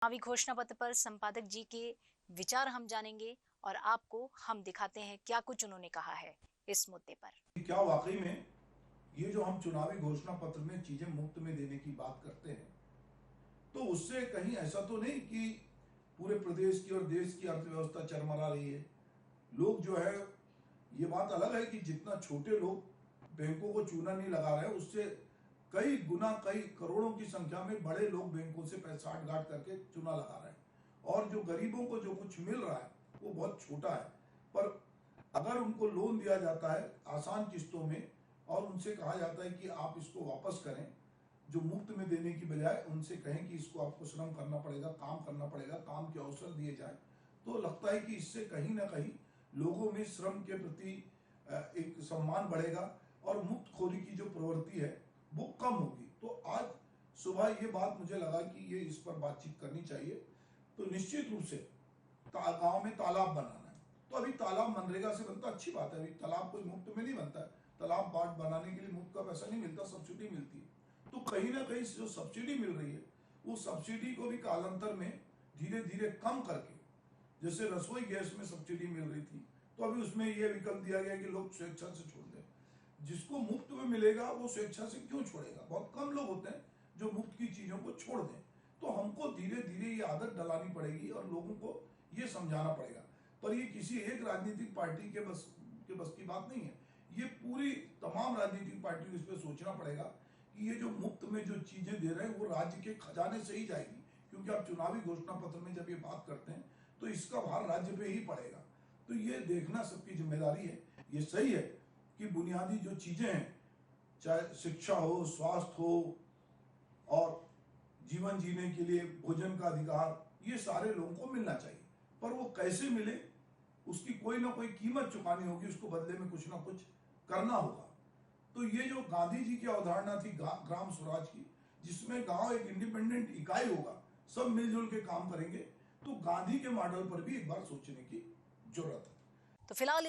चुनावी घोषणा पत्र पर संपादक जी के विचार हम जानेंगे और आपको हम दिखाते हैं क्या कुछ उन्होंने कहा है इस मुद्दे पर। क्या वाकई में ये जो हम चुनावी घोषणा पत्र में चीजें मुफ्त में देने की बात करते हैं, तो उससे कहीं ऐसा तो नहीं कि पूरे प्रदेश की और देश की अर्थव्यवस्था चरमरा रही है। लोग जो है, ये बात अलग है कि जितना छोटे लोग बैंकों को चूना नहीं लगा रहे हैं, उससे कई गुना, कई करोड़ों की संख्या में बड़े लोग बैंकों से पैसा साठ गांठ करके चूना लगा रहे हैं। और जो गरीबों को जो कुछ मिल रहा है वो बहुत छोटा है। पर अगर उनको लोन दिया जाता है आसान किस्तों में और उनसे कहा जाता है कि आप इसको वापस करें, जो मुफ्त में देने की बजाय उनसे कहें कि इसको आपको श्रम करना पड़ेगा, काम करना पड़ेगा, काम के अवसर दिए जाए, तो लगता है कि इससे कहीं ना कहीं लोगों में श्रम के प्रति एक सम्मान बढ़ेगा और मुफ्त खोरी की जो प्रवृत्ति है वो कम होगी। तो आज सुबह ये बात मुझे लगा कि ये इस पर बातचीत करनी चाहिए। तो निश्चित रूप से गांव में तालाब बनाना है, तो अभी तालाब मनरेगा से बनता, अच्छी बात है। अभी तालाब कोई मुफ्त में नहीं बनता है, तालाब बाट बनाने के लिए मुफ्त का पैसा नहीं मिलता, सब्सिडी मिलती है। तो कहीं ना कहीं जो सब्सिडी मिल रही है वो सब्सिडी को भी कालांतर में धीरे धीरे कम करके, जैसे रसोई गैस में सब्सिडी मिल रही थी, तो अभी उसमें यह विकल्प दिया गया कि लोग स्वेच्छा से छोड़ दें। जिसको मुफ्त में मिलेगा वो स्वेच्छा से क्यों छोड़ेगा? बहुत कम लोग होते हैं जो मुफ्त की चीजों को छोड़ दें। तो हमको धीरे धीरे ये आदत डलानी पड़ेगी और लोगों को ये समझाना पड़ेगा। पर ये किसी एक राजनीतिक पार्टी के बस की बात नहीं है। ये पूरी तमाम राजनीतिक पार्टियों को इस पर सोचना पड़ेगा कि ये जो मुफ्त में जो चीजें दे रहे हैं वो राज्य के खजाने से ही जाएगी, क्योंकि आप चुनावी घोषणा पत्र में जब ये बात करते हैं तो इसका भार राज्य पे ही पड़ेगा। तो ये देखना सबकी जिम्मेदारी है। ये सही है कि बुनियादी जो चीजें हैं, चाहे शिक्षा हो, स्वास्थ्य हो और जीवन जीने के लिए भोजन का अधिकार, ये सारे लोगों को मिलना चाहिए। पर वो कैसे मिले, उसकी कोई ना कोई कीमत चुकानी होगी, उसको बदले में कुछ ना कुछ करना होगा। तो ये जो गांधी जी की अवधारणा थी ग्राम स्वराज की, जिसमें गांव एक इंडिपेंडेंट इकाई होगा, सब मिलजुल के काम करेंगे, तो गांधी के मॉडल पर भी एक बार सोचने की जरूरत है। तो फिलहाल इस